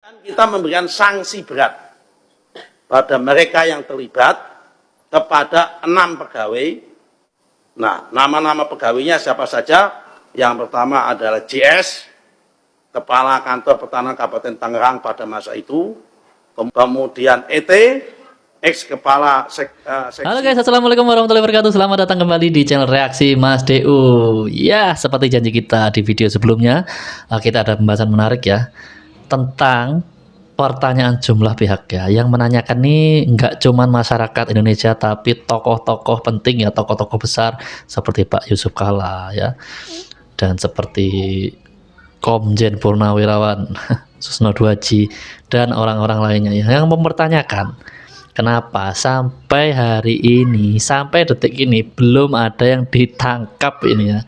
Kita memberikan sanksi berat pada mereka yang terlibat kepada 6 pegawai. Nah, nama-nama pegawainya siapa saja? Yang pertama adalah JS, Kepala Kantor Pertahanan Kabupaten Tangerang pada masa itu. Kemudian ET, ex-kepala seksi. Halo guys, assalamualaikum warahmatullahi wabarakatuh. Selamat datang kembali di channel Reaksi Mas DU. Ya, seperti janji kita di video sebelumnya, kita ada pembahasan menarik ya tentang pertanyaan jumlah pihak ya. Yang menanyakan nih nggak cuman masyarakat Indonesia, tapi tokoh-tokoh penting ya, tokoh-tokoh besar seperti Pak Yusuf Kalla ya, dan seperti Komjen Purnawirawan Susno Duaji dan orang-orang lainnya yang mempertanyakan kenapa sampai hari ini, sampai detik ini belum ada yang ditangkap ini ya,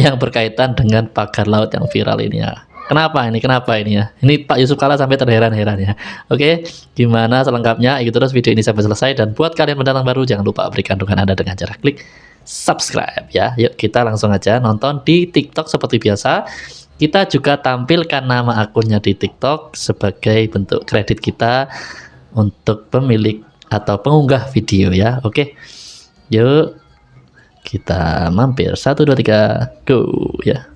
yang berkaitan dengan pagar laut yang viral ini ya. Kenapa ini ya? Ini Pak Yusuf Kalla sampai terheran-heran ya. Oke, gimana selengkapnya? Ikuti terus video ini sampai selesai. Dan buat kalian pendatang baru, jangan lupa berikan dukungan Anda dengan cara klik subscribe ya. Yuk kita langsung aja nonton di TikTok seperti biasa. Kita juga tampilkan nama akunnya di TikTok sebagai bentuk kredit kita untuk pemilik atau pengunggah video ya. Oke, yuk kita mampir 1, 2, 3 go ya.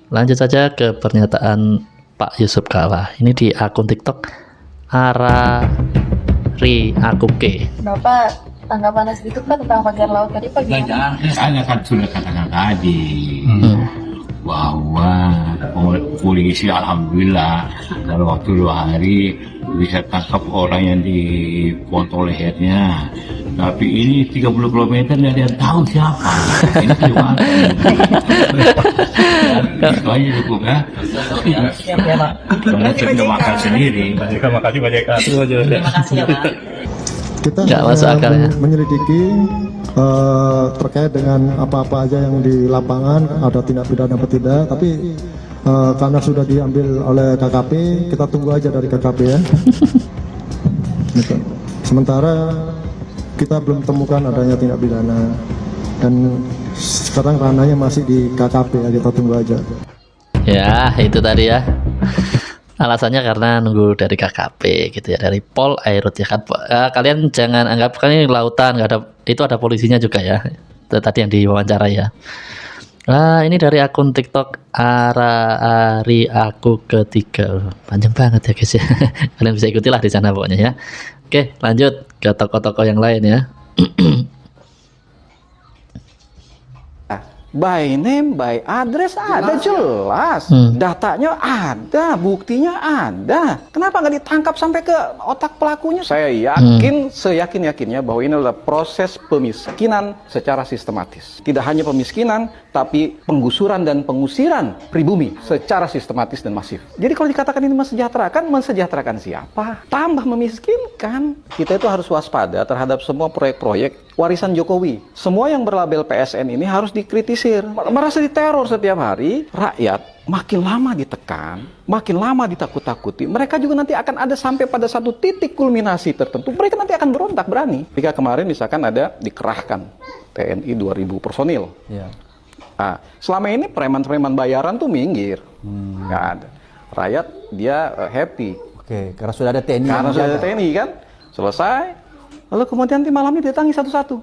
Lanjut saja ke pernyataan Pak Yusuf Kalla. Ini di akun TikTok Arari Akuke. Kenapa tanggapan itu kan tentang pagar laut tadi pagi? Saya kan sudah katakan tadi bahwa polisi alhamdulillah dalam waktu 2 hari bisa tangkap orang yang dipotong lehernya. Tapi ini 30 km tidak ada yang tahu siapa. Ini gimana? Itu aja cukup ya. Siap ya Pak. Karena saya sudah makan sendiri. Terima kasih banyak Kak. Terima kasih ya Pak. Kita Nggak masuk akal ya. menyelidiki terkait dengan apa-apa aja yang di lapangan, ada tindak pidana atau tidak, tapi karena sudah diambil oleh KKP, kita tunggu aja dari KKP ya. Gitu. Sementara kita belum temukan adanya tindak pidana dan sekarang ranahnya masih di KKP ya, kita tunggu aja. Ya, itu tadi ya. Alasannya karena nunggu dari KKP gitu ya, dari Pol Airut ya kan. Kalian jangan anggap kan ini lautan, nggak ada, itu ada polisinya juga ya. Itu tadi yang diwawancara ya. Nah, ini dari akun TikTok Arari Aku Ketiga. Panjang banget ya guys ya. Kalian bisa ikutilah di sana pokoknya ya. Oke, lanjut ke tokoh-tokoh yang lain ya. By name, by address ada jelas, datanya ada, buktinya ada. Kenapa nggak ditangkap sampai ke otak pelakunya? Saya yakin, seyakin-yakinnya bahwa ini adalah proses pemiskinan secara sistematis. Tidak hanya pemiskinan, tapi penggusuran dan pengusiran pribumi secara sistematis dan masif. Jadi kalau dikatakan ini mensejahterakan siapa? Tambah memiskinkan. Kita itu harus waspada terhadap semua proyek-proyek warisan Jokowi. Semua yang berlabel PSN ini harus dikritisir. Merasa diteror setiap hari, rakyat makin lama ditekan, makin lama ditakut-takuti. Mereka juga nanti akan ada sampai pada satu titik kulminasi tertentu. Mereka nanti akan berontak berani. Jika kemarin misalkan ada dikerahkan TNI 2000 personil. Ya. Nah, selama ini preman-preman bayaran tuh minggir. Nggak ada. Rakyat dia happy. Oke, karena sudah ada TNI. Karena sudah ada TNI kan. Selesai. Lalu kemudian nanti malamnya didatangi satu-satu.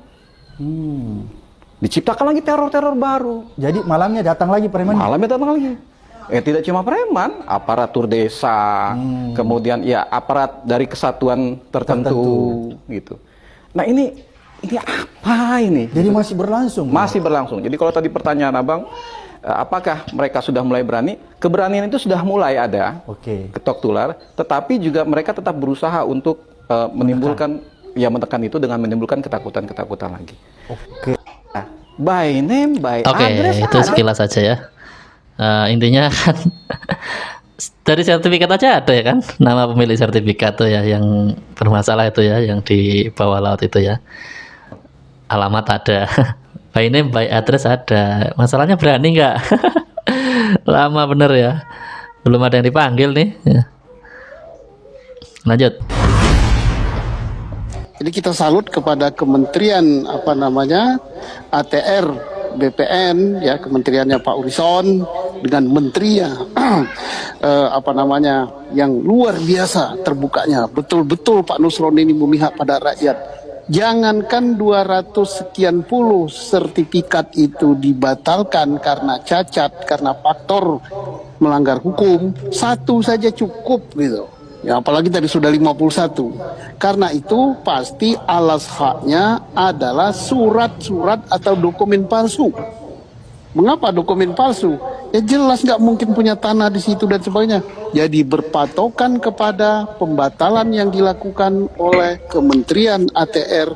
Diciptakan lagi teror-teror baru. Jadi malamnya datang lagi preman. Malamnya datang lagi. Tidak cuma preman, aparatur desa, kemudian ya aparat dari kesatuan tertentu. Gitu. Nah ini apa ini? Jadi masih berlangsung. Masih berlangsung. Jadi kalau tadi pertanyaan abang, apakah mereka sudah mulai berani? Keberanian itu sudah mulai ada. Oke. Ketok tular. Tetapi juga mereka tetap berusaha untuk menimbulkan, ya menekan itu dengan menimbulkan ketakutan-ketakutan lagi. Oke. Nah, by name, by Oke, address itu sekilas saja ya. Intinya kan dari sertifikat aja ada ya kan, nama pemilik sertifikat tuh ya yang bermasalah itu ya, yang di bawah laut itu ya. Alamat ada, by name, by address ada. Masalahnya berani nggak? Lama bener ya, belum ada yang dipanggil nih. Ya. Lanjut. Jadi kita salut kepada Kementerian ATR BPN ya, kementeriannya Pak Urison dengan menteri yang luar biasa terbukanya. Betul-betul Pak Nusron ini memihak pada rakyat. Jangankan 200 sekian puluh sertifikat itu dibatalkan karena cacat, karena faktor melanggar hukum, satu saja cukup gitu. Ya, apalagi tadi sudah 51. Karena itu pasti alas haknya adalah surat-surat atau dokumen palsu. Mengapa dokumen palsu? Ya jelas nggak mungkin punya tanah di situ dan sebagainya. Jadi berpatokan kepada pembatalan yang dilakukan oleh Kementerian ATR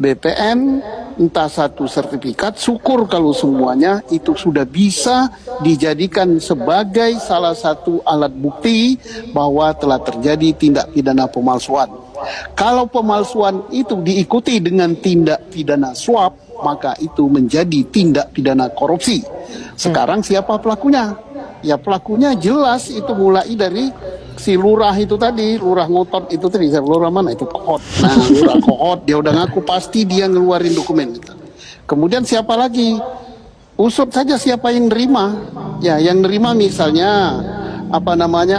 BPN, entah satu sertifikat, syukur kalau semuanya itu sudah bisa dijadikan sebagai salah satu alat bukti bahwa telah terjadi tindak pidana pemalsuan. Kalau pemalsuan itu diikuti dengan tindak pidana suap, maka itu menjadi tindak pidana korupsi. Sekarang siapa pelakunya? Ya pelakunya jelas itu mulai dari si lurah itu tadi, lurah ngotot itu tadi, lurah mana itu Kohot. Nah, lurah Kohot dia udah ngaku pasti dia ngeluarin dokumen itu. Kemudian siapa lagi? Usut saja siapa yang nerima. Ya, yang nerima misalnya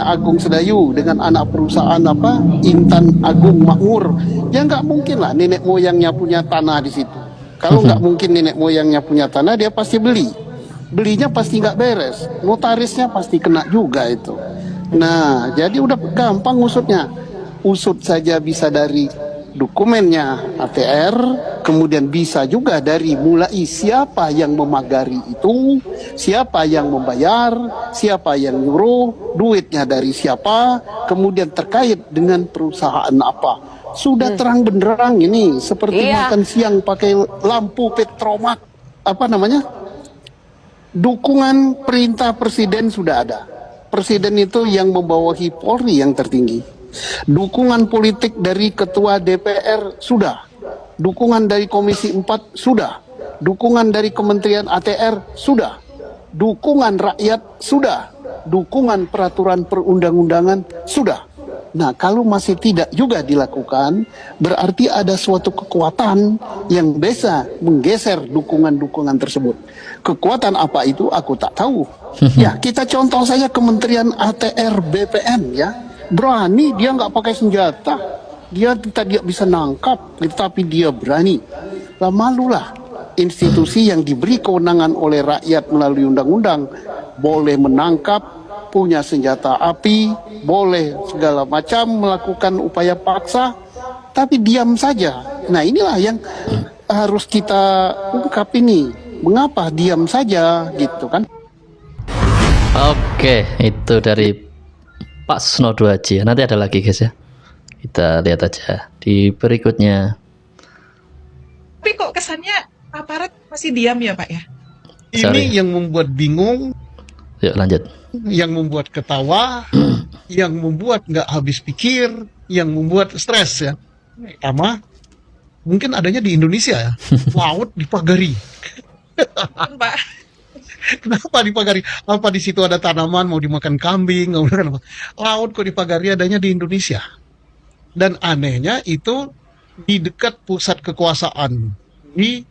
Agung Sedayu dengan anak perusahaan Intan Agung Makmur. Ya nggak mungkin lah nenek moyangnya punya tanah di situ. Kalau nggak mungkin nenek moyangnya punya tanah, dia pasti beli. Belinya pasti nggak beres. Notarisnya pasti kena juga itu. Nah, jadi udah gampang usutnya. Usut saja bisa dari dokumennya ATR, kemudian bisa juga dari mulai siapa yang memagari itu, siapa yang membayar, siapa yang nyuruh, duitnya dari siapa, kemudian terkait dengan perusahaan apa. Sudah terang benderang ini, seperti makan siang pakai lampu petromak. Dukungan perintah presiden sudah ada. Presiden itu yang membawahi Polri yang tertinggi. Dukungan politik dari ketua DPR sudah. Dukungan dari Komisi 4 sudah. Dukungan dari Kementerian ATR sudah. Dukungan rakyat sudah. Dukungan peraturan perundang-undangan sudah. Nah, kalau masih tidak juga dilakukan, berarti ada suatu kekuatan yang bisa menggeser dukungan-dukungan tersebut. Kekuatan apa itu aku tak tahu. Ya, kita contoh saja Kementerian ATR BPN ya. Berani, dia nggak pakai senjata. Dia tidak bisa nangkap, tapi dia berani. Lah malulah institusi yang diberi kewenangan oleh rakyat melalui undang-undang boleh menangkap, punya senjata api, boleh segala macam melakukan upaya paksa, tapi diam saja. Nah inilah yang harus kita ungkap ini. Mengapa diam saja gitu kan? Oke, itu dari Pak Susno 2J. Nanti ada lagi guys ya. Kita lihat aja di berikutnya. Tapi kok kesannya aparat masih diam ya Pak ya? Ini yang membuat bingung. Yuk lanjut. Yang membuat ketawa, yang membuat nggak habis pikir, yang membuat stres ya. Pertama, mungkin adanya di Indonesia ya, laut dipagari. Pak. Kenapa dipagari? Apa di situ ada tanaman mau dimakan kambing? Mau dimakan apa? Laut kok dipagari adanya di Indonesia. Dan anehnya itu di dekat pusat kekuasaan di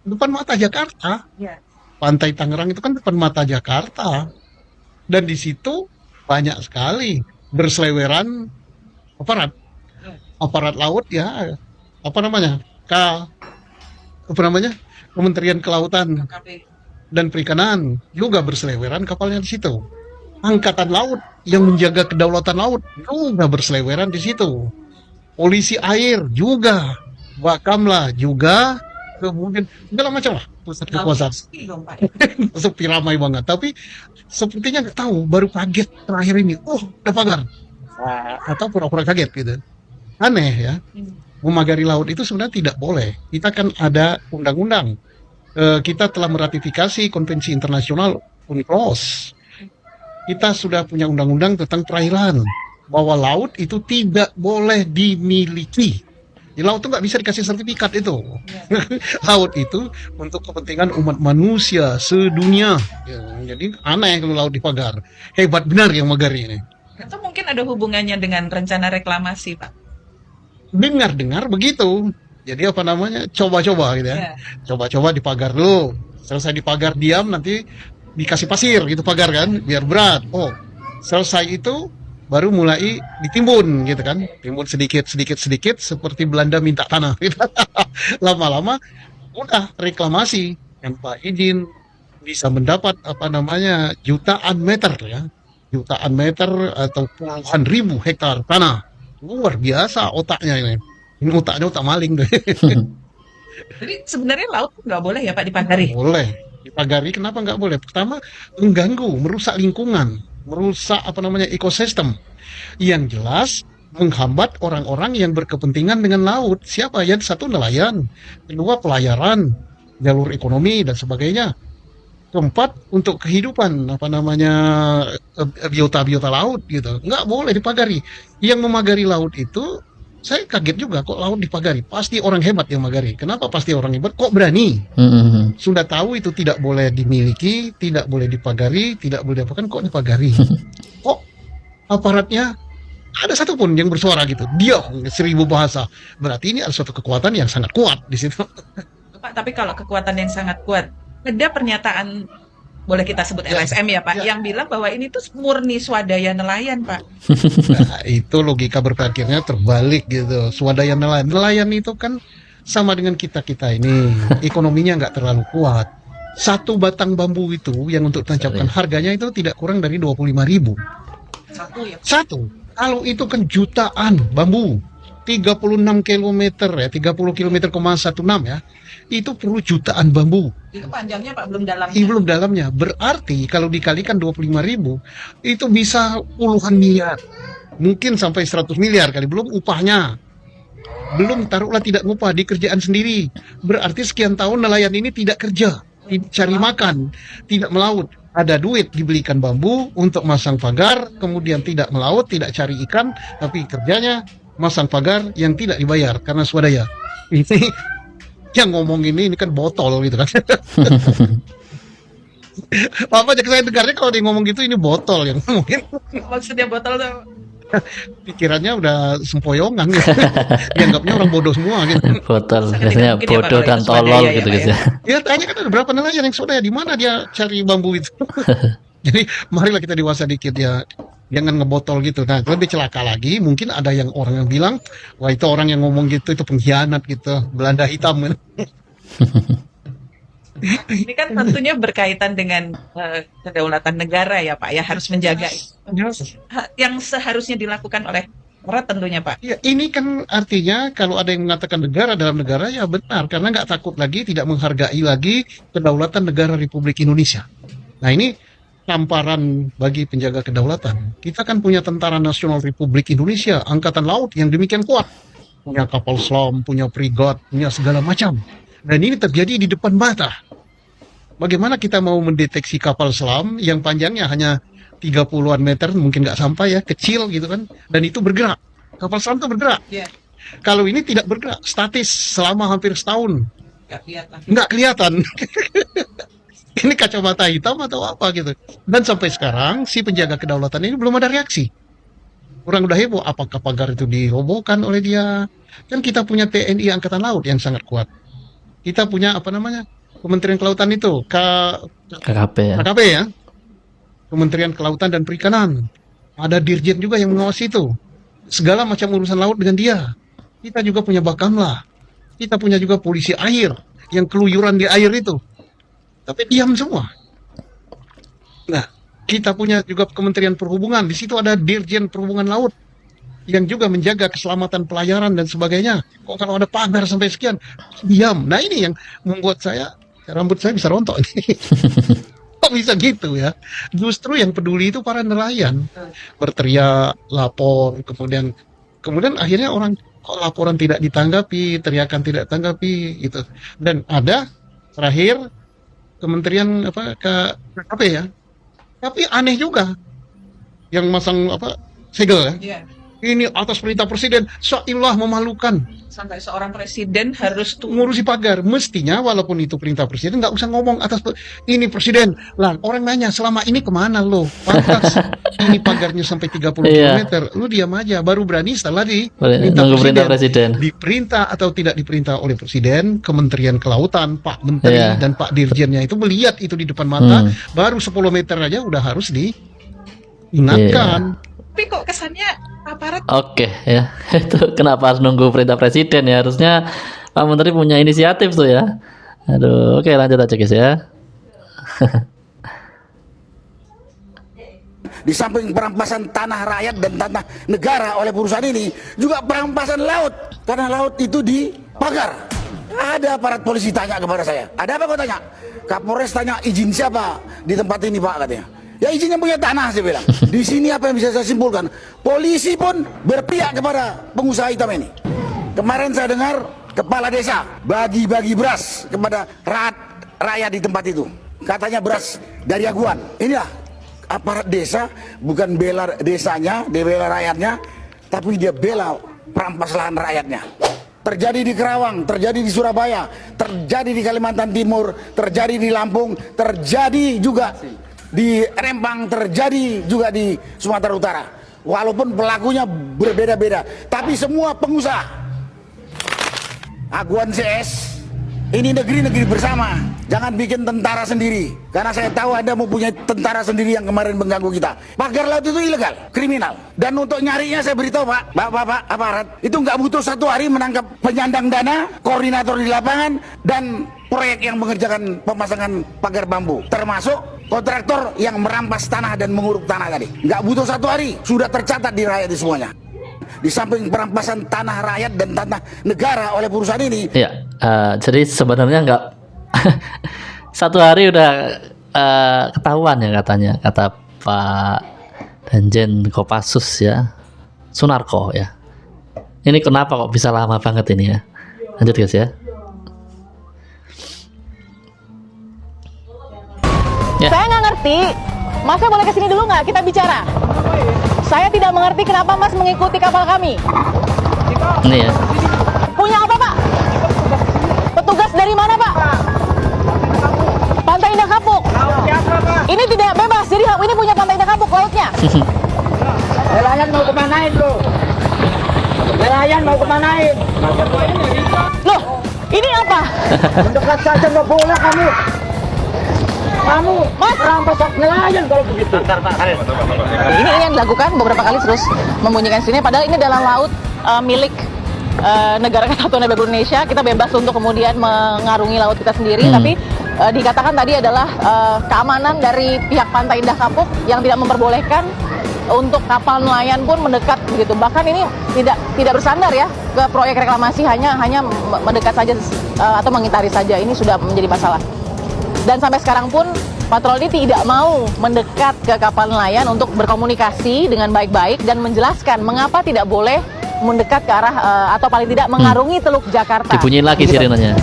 depan mata Jakarta. Ya. Pantai Tangerang itu kan depan mata Jakarta. Dan di situ banyak sekali berseleweran aparat laut ya, Kementerian Kelautan dan Perikanan juga berseleweran kapalnya di situ. Angkatan Laut yang menjaga kedaulatan laut juga berseleweran di situ. Polisi air juga, Bakamla juga, kemudian segala macam lah pusat kekuasaan. Sepi ramai banget, tapi sepertinya nggak tahu, baru kaget terakhir ini. Udah pagar, atau pura-pura kaget gitu. Aneh ya. Memagari laut itu sebenarnya tidak boleh. Kita kan ada undang-undang. Kita telah meratifikasi konvensi internasional UNCLOS. Kita sudah punya undang-undang tentang perairan, bahwa laut itu tidak boleh dimiliki. Di laut itu nggak bisa dikasih sertifikat itu. Laut itu untuk kepentingan umat manusia sedunia. Ya, jadi aneh kalau laut dipagar. Hebat benar yang magari ini. Atau mungkin ada hubungannya dengan rencana reklamasi, Pak? Dengar-dengar begitu. Jadi coba-coba gitu ya. Coba-coba dipagar dulu. Selesai dipagar diam, nanti dikasih pasir gitu pagar kan, biar berat. Oh, selesai itu baru mulai ditimbun gitu kan, timbun sedikit seperti Belanda minta tanah. Gitu. Lama-lama udah reklamasi, yang Pak izin bisa mendapat jutaan meter ya, jutaan meter atau puluhan ribu hektar tanah. Luar biasa otaknya ini. Ini otaknya otak maling deh. Jadi sebenarnya laut nggak boleh ya Pak dipagari? Boleh dipagari. Kenapa nggak boleh? Pertama, mengganggu, merusak lingkungan, merusak ekosistem. Yang jelas menghambat orang-orang yang berkepentingan dengan laut. Siapa? Yang satu nelayan, kedua pelayaran, jalur ekonomi dan sebagainya. Keempat, untuk kehidupan biota-biota laut gitu. Nggak boleh dipagari. Yang memagari laut itu, saya kaget juga kok laut dipagari. Pasti orang hebat yang magari. Kenapa pasti orang hebat? Kok berani? Sudah tahu itu tidak boleh dimiliki, tidak boleh dipagari, tidak boleh diapakan, kok dipagari? Kok aparatnya ada satupun yang bersuara gitu? Dia 1000 bahasa. Berarti ini ada suatu kekuatan yang sangat kuat di situ. Pak, tapi kalau kekuatan yang sangat kuat, ada pernyataan, boleh kita sebut LSM ya Pak, yang bilang bahwa ini tuh murni swadaya nelayan Pak. Nah, itu logika berpikirnya terbalik gitu. Swadaya nelayan. Nelayan itu kan sama dengan kita-kita ini. Ekonominya nggak terlalu kuat. Satu batang bambu itu yang untuk tancapkan harganya itu tidak kurang dari 25.000. Satu ya? Satu. Kalau itu kan jutaan bambu. 36 km ya, 30 km, 1,16 ya. Itu perlu jutaan bambu. Itu panjangnya Pak, belum dalamnya. Belum dalamnya. Berarti kalau dikalikan 25.000 itu bisa puluhan miliar. Mungkin sampai 100 miliar kali, belum upahnya. Belum taruhlah tidak ngupah di kerjaan sendiri. Berarti sekian tahun nelayan ini tidak kerja, cari makan, tidak melaut. Ada duit dibelikan bambu untuk masang pagar, kemudian tidak melaut, tidak cari ikan, tapi kerjanya masang pagar yang tidak dibayar karena swadaya. Ini yang ngomong ini kan botol gitu kan. Apa aja saya dengarnya kalau dia ngomong gitu ini botol yang mungkin. Maksudnya botol tuh? Pikirannya udah sempoyongan gitu. Dianggapnya orang bodoh semua gitu. Botol, biasanya bodoh dan tolol gitu guys ya. Ya tanya kan ada berapa nelayan yang swadaya, di mana dia cari bambu itu. Jadi marilah kita dewasa dikit ya. Jangan ngebotol gitu. Nah, lebih celaka lagi, mungkin ada yang orang yang bilang, wah itu orang yang ngomong gitu itu pengkhianat gitu, Belanda hitam. Ini kan tentunya berkaitan dengan kedaulatan negara ya Pak, ya harus menjaga yang seharusnya dilakukan oleh aparat tentunya Pak. Ya, ini kan artinya kalau ada yang mengatakan negara dalam negara ya benar, karena nggak takut lagi, tidak menghargai lagi kedaulatan negara Republik Indonesia. Nah ini tamparan bagi penjaga kedaulatan. Kita kan punya Tentara Nasional Republik Indonesia, Angkatan Laut yang demikian kuat. Punya kapal selam, punya frigat, punya segala macam. Dan ini terjadi di depan mata. Bagaimana kita mau mendeteksi kapal selam yang panjangnya hanya 30-an meter, mungkin nggak sampai ya, kecil gitu kan. Dan itu bergerak. Kapal selam itu bergerak. Yeah. Kalau ini tidak bergerak, statis selama hampir setahun. Nggak kelihatan. Nggak kelihatan. Ini kacamata hitam atau apa gitu. Dan sampai sekarang si penjaga kedaulatan ini belum ada reaksi. Orang udah heboh, apakah pagar itu dirobohkan oleh dia? Kan kita punya TNI Angkatan Laut yang sangat kuat. Kita punya Kementerian Kelautan itu, KKP ya. KKP ya. Kementerian Kelautan dan Perikanan. Ada dirjen juga yang mengawasi itu. Segala macam urusan laut dengan dia. Kita juga punya Bakamla. Kita punya juga polisi air yang keluyuran di air itu. Tapi diam semua. Nah, kita punya juga Kementerian Perhubungan. Di situ ada Dirjen Perhubungan Laut yang juga menjaga keselamatan pelayaran dan sebagainya. Kok kalau ada pagar sampai sekian, diam. Nah ini yang membuat rambut saya bisa rontok. Kok bisa gitu ya? Justru yang peduli itu para nelayan. Berteriak, lapor, kemudian akhirnya orang kok laporan tidak ditanggapi, teriakan tidak tanggapi gitu. Dan ada terakhir Kementerian KKP ya. Tapi aneh juga yang masang segel ya. Yeah. Ini atas perintah presiden, sailah memalukan. Sampai seorang presiden harus Ngurusi pagar, mestinya walaupun itu perintah presiden nggak usah ngomong ini presiden. Lah orang nanya selama ini kemana lo? Pantas ini pagarnya sampai 30 Iya. km, lu diam aja. Baru berani setelah Nunggu perintah presiden. Diperintah atau tidak diperintah oleh presiden, Kementerian Kelautan, Pak Menteri Iya. dan Pak Dirjennya itu melihat itu di depan mata, baru 10 meter aja udah harus diingatkan. tapi kok kesannya aparat Oke ya, itu kenapa harus nunggu perintah presiden ya? Harusnya Pak Menteri punya inisiatif tuh ya. Aduh, oke lanjut aja guys ya. Di samping perampasan tanah rakyat dan tanah negara oleh perusahaan ini, juga perampasan laut. Karena laut itu dipagar. Ada aparat polisi tanya kepada saya, ada apa kau tanya? Kapolres tanya, izin siapa di tempat ini Pak, katanya. Ya izin yang punya tanah, saya bilang. Di sini apa yang bisa saya simpulkan? Polisi pun berpihak kepada pengusaha hitam ini. Kemarin saya dengar kepala desa bagi-bagi beras kepada rakyat di tempat itu. Katanya beras dari Aguan. Inilah aparat desa, bukan bela desanya, dia bela rakyatnya, tapi dia bela perampas lahan rakyatnya. Terjadi di Kerawang, terjadi di Surabaya, terjadi di Kalimantan Timur, terjadi di Lampung, terjadi juga di Rempang, terjadi juga di Sumatera Utara. Walaupun pelakunya berbeda-beda, tapi semua pengusaha. Aguan CS, ini negeri-negeri bersama. Jangan bikin tentara sendiri, karena saya tahu Anda mempunyai tentara sendiri yang kemarin mengganggu kita. Pagar laut itu ilegal, kriminal. Dan untuk nyarinya saya beritahu Pak, Bapak aparat, itu nggak butuh 1 hari menangkap penyandang dana, koordinator di lapangan, dan proyek yang mengerjakan pemasangan pagar bambu, termasuk kontraktor yang merampas tanah dan menguruk tanah tadi. Nggak butuh 1 hari, sudah tercatat di rakyat di semuanya. Di samping perampasan tanah rakyat dan tanah negara oleh perusahaan ini. Ya, jadi sebenarnya nggak 1 hari udah ketahuan ya katanya, kata Pak Danjen Kopassus ya, Sunarko ya. Ini kenapa kok bisa lama banget ini ya? Lanjut guys ya. Saya nggak ngerti, Mas boleh kesini dulu nggak? Kita bicara. Saya tidak mengerti kenapa Mas mengikuti kapal kami. Ini ya. Punya apa Pak? Petugas dari mana Pak? Pantai Indah Kapuk. Ini tidak bebas, jadi ini punya Pantai Indah Kapuk lautnya. Nelayan mau kemanain bro? Nelayan mau kemanain? Loh, ini apa? Mendekat saja nggak boleh kamu. Kamu merampas nelayan kalau begitu. Ini yang dilakukan beberapa kali terus membunyikan sini. Padahal ini adalah laut milik Negara Kesatuan Republik Indonesia. Kita bebas untuk kemudian mengarungi laut kita sendiri. Tapi dikatakan tadi adalah keamanan dari pihak Pantai Indah Kapuk yang tidak memperbolehkan untuk kapal nelayan pun mendekat begitu. Bahkan ini tidak bersandar ya ke proyek reklamasi, hanya mendekat saja atau mengitari saja. Ini sudah menjadi masalah. Dan sampai sekarang pun patroli tidak mau mendekat ke kapal nelayan untuk berkomunikasi dengan baik-baik dan menjelaskan mengapa tidak boleh mendekat ke arah atau paling tidak mengarungi Teluk Jakarta. Dibunyiin lagi sirenanya.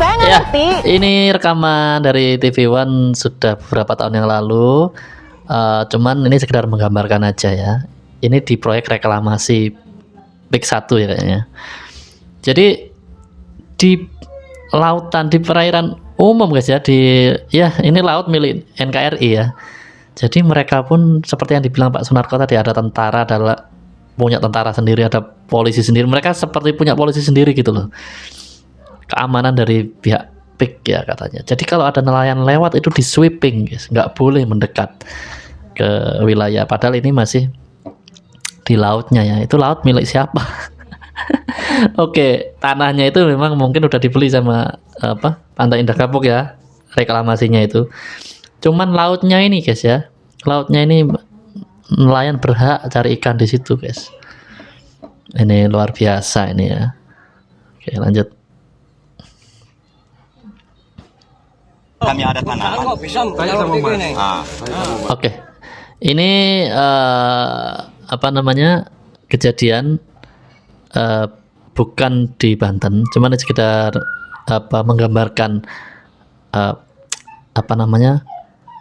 Saya nggak ngerti. Ini rekaman dari TV One sudah beberapa tahun yang lalu. Cuman ini sekedar menggambarkan aja ya. Ini di proyek reklamasi Pik 1 ya kayaknya. Jadi di lautan, di perairan umum guys ya, ini laut milik NKRI ya. Jadi mereka pun seperti yang dibilang Pak Sunarko tadi, ada tentara, punya tentara sendiri, ada polisi sendiri. Mereka seperti punya polisi sendiri gitu loh. Keamanan dari pihak PIK ya katanya. Jadi kalau ada nelayan lewat itu di sweeping guys, nggak boleh mendekat ke wilayah. Padahal ini masih di lautnya ya. Itu laut milik siapa? Oke, tanahnya itu memang mungkin udah dibeli sama Pantai Indah Kapuk ya, reklamasinya itu. Cuman lautnya ini guys ya, lautnya ini nelayan berhak cari ikan di situ guys. Ini luar biasa ini ya. Oke, lanjut. Kami ada tanah. Oke, ini kejadian bukan di Banten, cuman sekedar menggambarkan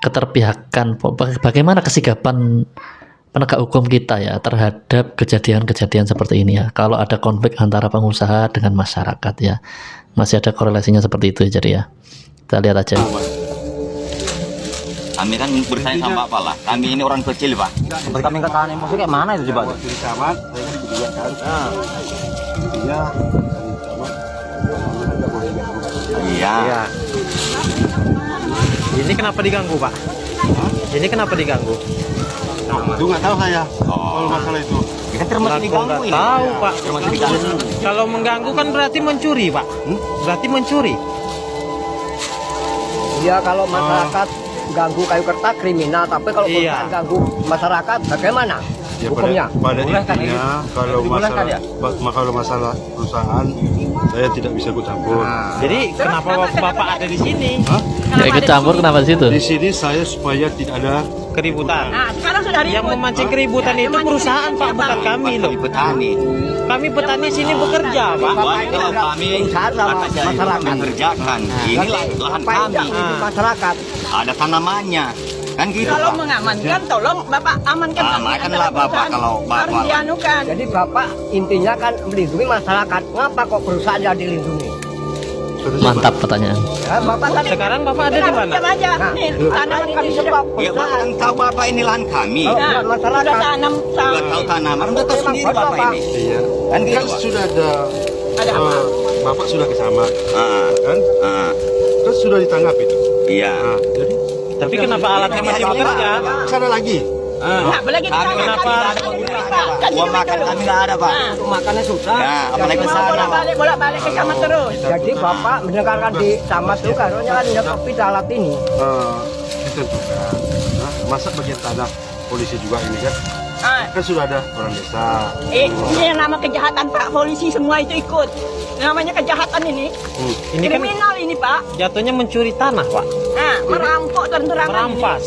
keterpihakan, bagaimana kesigapan penegak hukum kita ya terhadap kejadian-kejadian seperti ini ya. Kalau ada konflik antara pengusaha dengan masyarakat ya, masih ada korelasinya seperti itu ya. Jadi ya, kita lihat aja. Kami kan bersaing sama Bapak lah. Kami ini orang kecil, Pak. Seperti kami katakan emosi kayak mana itu coba? Di camat, saya kan berdua kan. Intinya Iya. Ini kenapa diganggu, Pak? Ini kenapa diganggu? itu nggak tahu saya. Kalau masalah itu. Kan termasuk diganggu ini. Tahu, Pak. Termasuk diganggu. Kalau mengganggu kan berarti mencuri, Pak. Berarti mencuri. Ya kalau masyarakat ganggu kayu kertas kriminal, tapi kalau perusahaan ganggu masyarakat bagaimana Ya, hukumnya? pada intinya kalau masalah perusahaan saya tidak bisa ikut campur. Jadi kenapa Bapak ada di sini? Ya ikut campur kenapa di situ? Di sini saya supaya tidak ada keributan. Nah, sekarang sudah ribut. Yang memancing keributan itu perusahaan, Pak, bukan kami loh. Petani. Kami petani sini bekerja, Pak. Kalau kami masyarakat mengerjakan. Ini lahan kami. Masyarakat Ada tanamannya. Kan gitu, Kalau Pak. mengamankan, tolong Bapak amankan. Amankanlah Bapak kalau harus Bapak. dianukan. jadi Bapak intinya kan melindungi masyarakat, ngapa kok perusahaan yang dilindungi? Mantap pertanyaan. Ya, Bapak kan Sekarang Bapak ada di mana? Diam aja. Nih, tanaman kami sebab. Ya Bapak kan tahu Bapak ini lahan kami. Nah, udah tanam Udah tahu tanaman, udah tahu sendiri Bapak ini. Iya. Kan gitu, Kan Pak. sudah ada Bapak sudah ke camat. Kan? Kan sudah ditangkap itu. Iya. Jadi Tapi kenapa alatnya masih bekerja? sana lagi. Nggak boleh kita Kami Kenapa? uang makan kami nggak ada, Pak. makannya susah. Ya, apalagi ke sana, Pak. bolak-balik ke camat terus. Jadi Bapak mendengarkan di camat itu harusnya kan nyekopi alat ini. Ditentukan. Nah, masa bagian tanah polisi juga ini kan? Kan sudah ada orang desa. Ini yang nama kejahatan, Pak. Polisi semua itu ikut. Namanya kejahatan ini. Ini kan Kriminal ini, Pak. jatuhnya mencuri tanah, Pak. Nah, merampok terang-terangan. Merampas.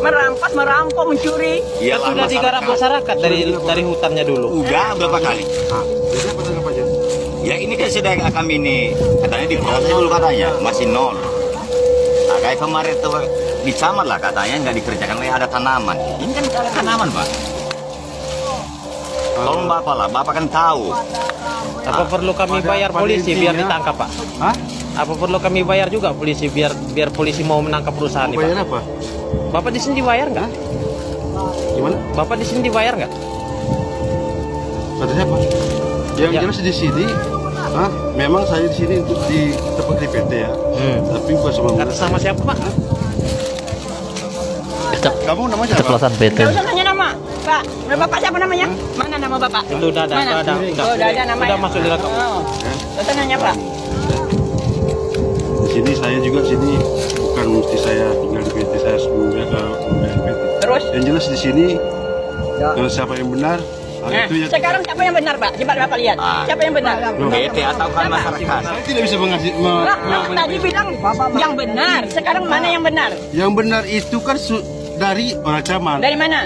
Merampas, merampok, mencuri. Iya, Kan sudah digarap masyarakat dari hutannya dulu. Udah berapa kali? Jadi apa tangkap aja? Ya ini kan sudah kami ini katanya diproses dulu katanya masih nol. Nah, kayak kemarin tuh di camat lah katanya nggak dikerjakan lagi ada tanaman. Ini kan ada tanaman, Pak. Tolong Bapak lah, Bapak kan tahu. Apa perlu kami bayar polisi biar ditangkap, Pak? Apa perlu kami bayar juga polisi biar polisi mau menangkap perusahaan ini, Pak? Bayar apa? Bapak di sini dibayar nggak? Gimana? Bapak di sini dibayar nggak? Kata siapa? Yang jelas di sini, memang saya di sini untuk di tempat di PT ya. Tapi bukan sama. Atas sama siapa, Pak? Kamu namanya siapa? Keceplosan PT. Nggak usah nanya nama, Pak. Bapak siapa namanya? Mana nama Bapak? Itu udah ada, Mana? udah ada namanya. Udah masuk di rekam. Nggak usah nanya, Pak. Di sini saya juga sini bukan mesti saya tinggal di PT, saya sebelumnya ke PT. Terus? Yang jelas di sini siapa yang benar? Nah, sekarang siapa yang benar, Pak? Coba Bapak lihat. Siapa yang benar? PT atau kan masyarakat? Saya tidak bisa mengasih. Tadi bilang yang benar. Sekarang mana yang benar? Yang benar itu kan dari orang camat. Dari mana?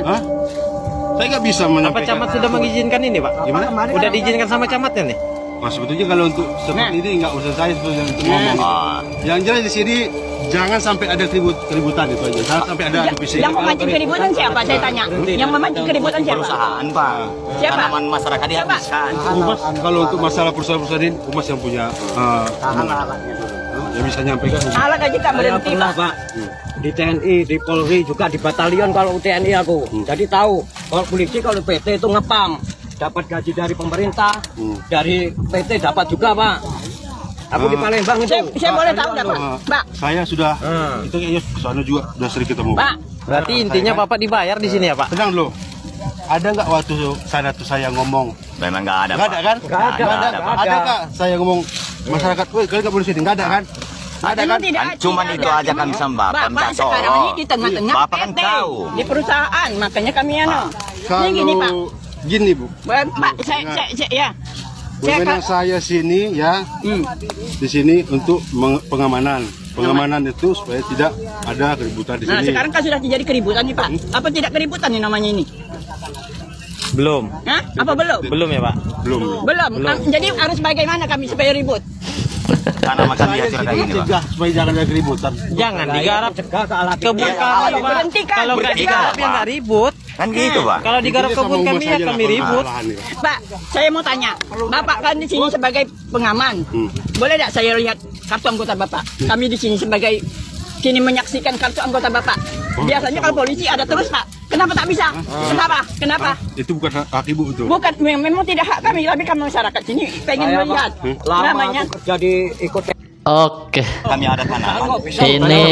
Saya nggak bisa Apa menyampaikan. camat sudah mengizinkan ini, Pak? Gimana? Udah diizinkan sama camatnya nih? Nah, sebetulnya kalau untuk seperti ini nggak usah saya sebetulnya untuk ngomong. Yang jelas di sini jangan sampai ada keributan itu aja. Jangan sampai ada fisik. Yang memancing keributan siapa? Saya tanya. Yang memancing keributan siapa? Perusahaan, Pak. Siapa? Tanaman masyarakat dihabiskan. Umas kalau untuk masalah perusahaan-perusahaan ini, Umas yang punya yang bisa nyampaikan. Salah aja tak berhenti, Pak. Di TNI, di Polri, juga di batalion kalau TNI aku. Jadi tahu, kalau polisi kalau PT itu ngepam. Dapat gaji dari pemerintah, dari PT dapat juga, Pak. Aku di Palembang itu. Saya boleh tahu nggak, Pak? Pak. Saya sudah, itu kayaknya kesana juga sudah sering ketemu. Pak. Berarti intinya Bapak dibayar di sini ya, Pak? Tenang dulu. Ada nggak waktu sana tuh saya ngomong? Memang nggak ada, Nggak Pak. ada kan? Nggak ada, Pak. Ada nggak saya ngomong masyarakat, woi kalian nggak boleh sini? Nggak ada kan? Ada kan? Cuman itu aja kami sama Bapak. Bapak sekarang ini di tengah-tengah Bapak kan PT. tahu. Di perusahaan, makanya kami Kalau Ini gini, Pak. Gini, Bu. Pak, saya ya. Wewenang saya sini ya, di sini untuk pengamanan. Pengamanan itu supaya tidak ada keributan di Nah, sini. sekarang kan sudah terjadi keributan nih, Pak. Apa tidak keributan nih namanya ini? Belum. Hah? Apa belum? Belum ya, Pak? Belum. Belum. Jadi harus bagaimana kami supaya ribut? Tanaman kan dihasilkan kayak gini, Pak. Cegah supaya jangan ada keributan. Jangan digarap. Kebun Berhenti kan? kalau nggak digarap ya nggak ribut. Kan gitu, Pak. Kalau digarap kebun kami ya kami ribut. Pak, saya mau tanya, Bapak kan di sini sebagai pengaman, boleh tidak saya lihat kartu anggota Bapak? Kami di sini sebagai menyaksikan kartu anggota Bapak. Biasanya kalau polisi ada terus, Pak. Kenapa tak bisa? Kenapa? Itu bukan hak ibu itu. Bukan, memang tidak hak kami, tapi kami masyarakat sini pengen melihat. Namanya. Jadi ikut. Oke. Kami ada tanaman. Ini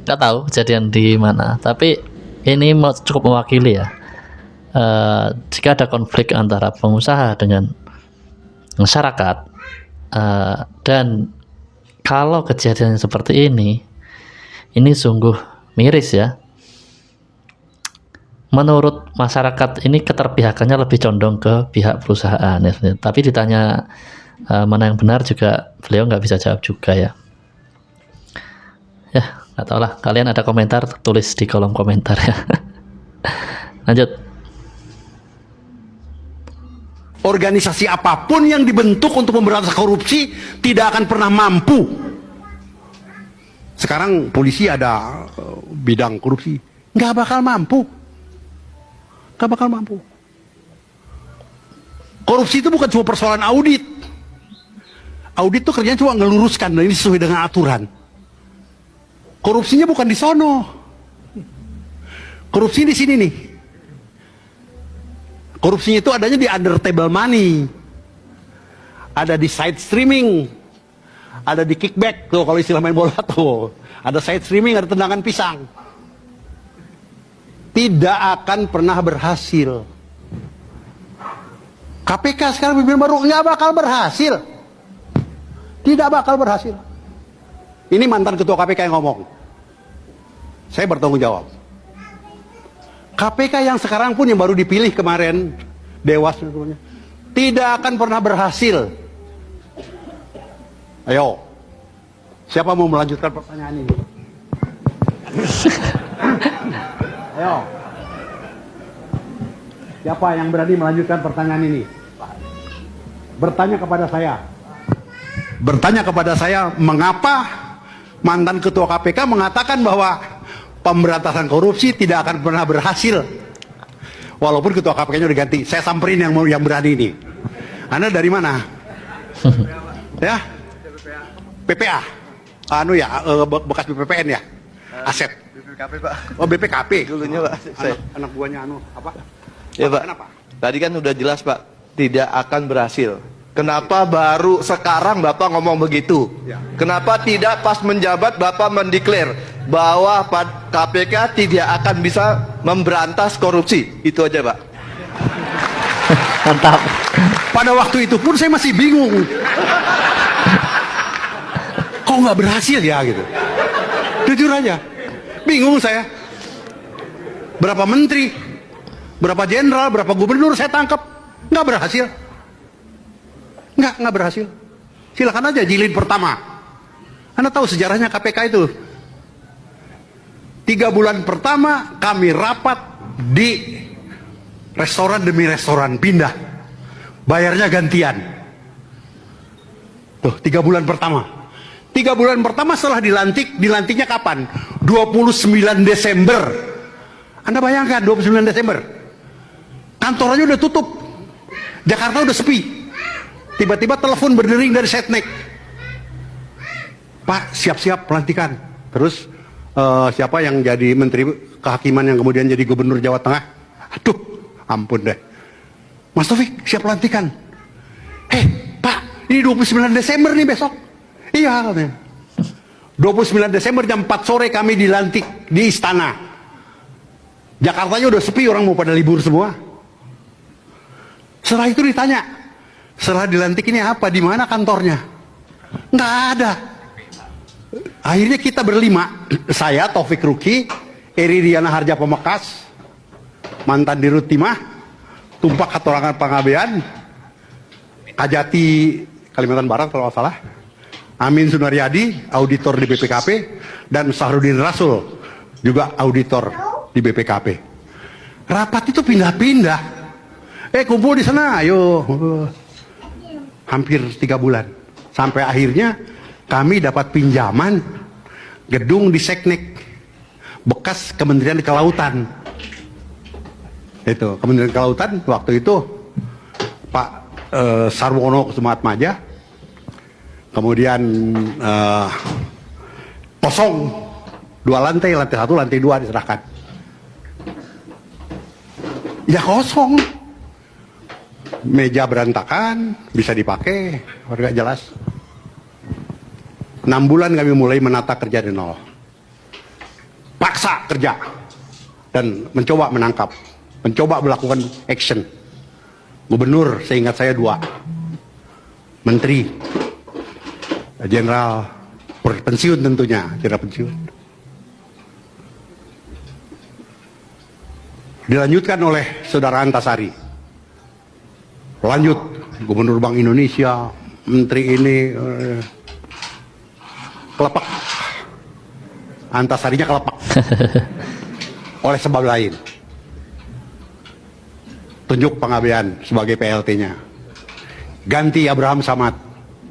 nggak tahu kejadian di mana, tapi ini cukup mewakili ya. Jika ada konflik antara pengusaha dengan masyarakat, dan kalau kejadian seperti ini sungguh miris ya. Menurut masyarakat ini keterpihakannya lebih condong ke pihak perusahaan ya. Tapi ditanya mana yang benar juga beliau nggak bisa jawab juga ya. Ya nggak tahu lah, kalian ada komentar tulis di kolom komentar ya. Lanjut. Organisasi apapun yang dibentuk untuk memberantas korupsi tidak akan pernah mampu. Sekarang polisi ada bidang korupsi, nggak bakal mampu. Korupsi itu bukan cuma persoalan audit. Audit itu kerjanya cuma ngeluruskan, dan ini sesuai dengan aturan. Korupsinya bukan di sono. Korupsi di sini nih. Korupsinya itu adanya di under table money. Ada di side streaming. Ada di kickback tuh kalau istilah main bola tuh. Ada side streaming, ada tendangan pisang. Tidak akan pernah berhasil. KPK sekarang pimpinan baru nggak bakal berhasil. Tidak bakal berhasil. Ini mantan ketua KPK yang ngomong. Saya bertanggung jawab. KPK yang sekarang pun yang baru dipilih kemarin, Dewas, tidak akan pernah berhasil. Ayo, siapa mau melanjutkan pertanyaan ini? Ayo, siapa yang berani melanjutkan pertanyaan ini? Bertanya kepada saya, mengapa mantan ketua KPK mengatakan bahwa pemberantasan korupsi tidak akan pernah berhasil? Walaupun ketua KPK-nya udah ganti, saya samperin yang berani ini. Anda dari mana? Ya, PPA, bekas BPPN ya, aset. BPKP, Pak. Oh, BPKP Dulunya, Pak. Anak buahnya apa? Ya, Pak. Kenapa? Tadi kan udah jelas, Pak, tidak akan berhasil. Kenapa baru sekarang Bapak ngomong begitu? Ya. Kenapa tidak pas menjabat Bapak mendeklar bahwa KPK tidak akan bisa memberantas korupsi? Itu aja, Pak. Mantap. Pada waktu itu pun saya masih bingung. Kok nggak berhasil ya gitu? Jujur aja. Bingung saya. Berapa menteri, berapa jenderal, berapa gubernur saya tangkap, nggak berhasil. Nggak berhasil. Silakan aja jilid pertama. Anda tahu sejarahnya KPK itu. 3 bulan pertama kami rapat di restoran demi restoran, pindah. Bayarnya gantian. Tuh, 3 bulan pertama. 3 bulan pertama setelah dilantiknya kapan? 29 Desember. Anda bayangkan 29 Desember. Kantor aja udah tutup. Jakarta udah sepi. Tiba-tiba telepon berdering dari Setnek. Pak, siap-siap pelantikan. Terus siapa yang jadi menteri kehakiman yang kemudian jadi gubernur Jawa Tengah? Aduh, ampun deh. Mas Taufik, siap pelantikan. Pak, ini 29 Desember nih besok. Iya, katanya. 29 Desember jam 4 sore kami dilantik di istana. Jakartanya udah sepi, orang mau pada libur semua. Setelah itu ditanya, setelah dilantik ini apa, di mana kantornya? Nggak ada. Akhirnya kita berlima, saya Taufik Ruki, Eri Diana Harja Pemekas, mantan Dirut Timah, Tumpak Katorangan Pangabean, Kajati Kalimantan Barat kalau nggak salah, Amin Sunaryadi, auditor di BPKP, dan Sahrudin Rasul, juga auditor di BPKP. Rapat itu pindah-pindah. Kumpul di sana, ayo. Hampir 3 bulan. Sampai akhirnya kami dapat pinjaman gedung di Seknek, bekas Kementerian Kelautan. Itu Kementerian Kelautan waktu itu Pak Sarwono Kusumaatmadja, kemudian kosong 2 lantai, lantai 1, lantai 2 diserahkan. Ya kosong, meja berantakan, bisa dipakai, warga jelas. 6 bulan kami mulai menata kerja di nol, paksa kerja dan mencoba menangkap, mencoba melakukan action. Gubernur seingat saya 2, menteri, jenderal pensiun tentunya, jenderal pensiun. Dilanjutkan oleh Saudara Antasari, lanjut Gubernur Bank Indonesia, menteri ini, kelepak, Antasarinya kelepak oleh sebab lain. Tunjuk pengabdian sebagai PLT-nya, ganti Abraham Samad,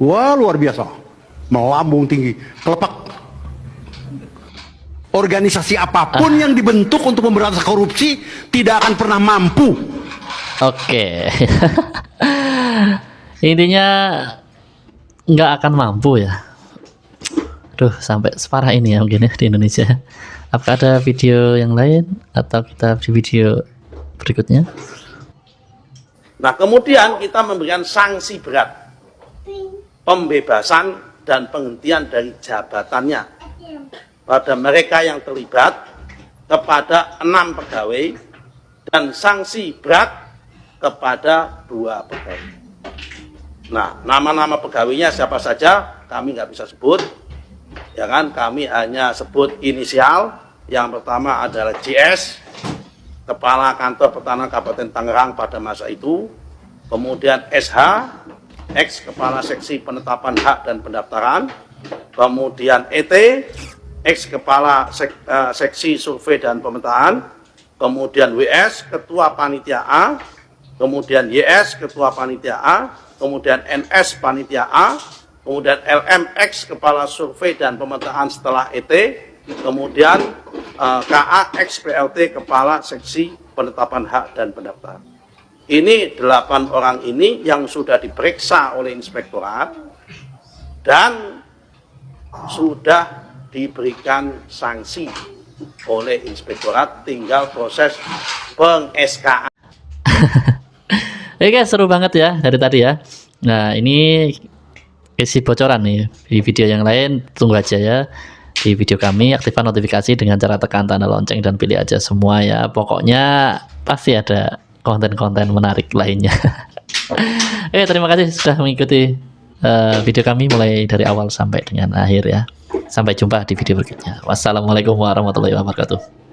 wah luar biasa, melambung tinggi, kelepak. Organisasi apapun yang dibentuk untuk memberantas korupsi tidak akan pernah mampu. Oke. Intinya nggak akan mampu ya. Duh, sampai separah ini ya mungkin ya di Indonesia. Apakah ada video yang lain atau kita di video berikutnya? Nah, kemudian kita memberikan sanksi berat, pembebasan dan penghentian dari jabatannya pada mereka yang terlibat, kepada 6 pegawai, dan sanksi berat kepada 2 pegawai. Nah, nama-nama pegawainya siapa saja kami nggak bisa sebut, ya kan? Kami hanya sebut inisial. Yang pertama adalah JS, Kepala Kantor Pertahanan Kabupaten Tangerang pada masa itu. Kemudian SH, ex Kepala Seksi Penetapan Hak dan Pendaftaran. Kemudian ET, ex Kepala Seksi Survei dan Pemetaan. Kemudian WS, Ketua Panitia A. Kemudian YS, Ketua Panitia A. Kemudian NS, Panitia A. Kemudian LM, ex Kepala Survei dan Pemetaan setelah ET. Kemudian KA, ex PLT, Kepala Seksi Penetapan Hak dan Pendaftaran. Ini 8 orang ini yang sudah diperiksa oleh inspektorat dan sudah diberikan sanksi oleh inspektorat, tinggal proses peng-SK. Oke, seru banget ya dari tadi ya. Nah, ini isi bocoran nih. Di video yang lain tunggu aja ya. Di video kami aktifkan notifikasi dengan cara tekan tanda lonceng dan pilih aja semua ya. Pokoknya pasti ada konten-konten menarik lainnya. Terima kasih sudah mengikuti video kami mulai dari awal sampai dengan akhir ya. Sampai jumpa di video berikutnya. Wassalamualaikum warahmatullahi wabarakatuh.